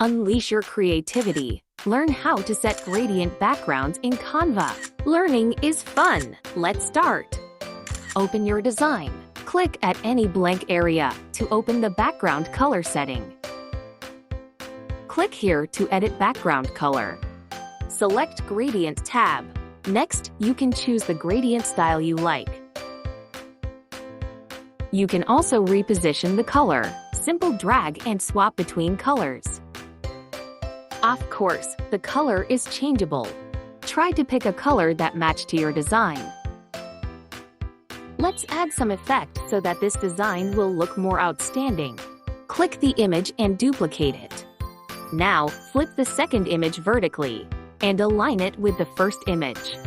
Unleash your creativity. Learn how to set gradient backgrounds in Canva. Learning is fun. Let's start. Open your design. Click at any blank area to open the background color setting. Click here to edit background color. Select Gradient tab. Next, you can choose the gradient style you like. You can also reposition the color. Simple drag and swap between colors. Of course, the color is changeable. Try to pick a color that matches to your design. Let's add some effect so that this design will look more outstanding. Click the image and duplicate it. Now, flip the second image vertically and align it with the first image.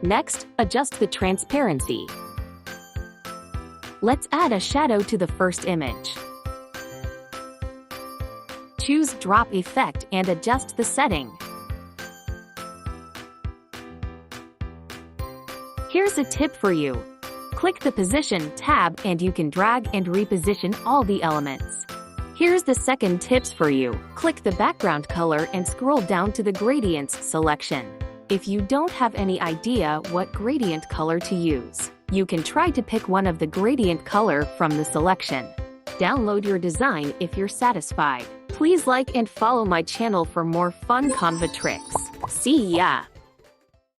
Next, adjust the transparency. Let's add a shadow to the first image. Choose Drop Effect and adjust the setting. Here's a tip for you. Click the Position tab and you can drag and reposition all the elements. Here's the second tips for you. Click the background color and scroll down to the gradients selection. If you don't have any idea what gradient color to use, you can try to pick one of the gradient color from the selection. Download your design if you're satisfied. Please like and follow my channel for more fun Canva tricks. See ya!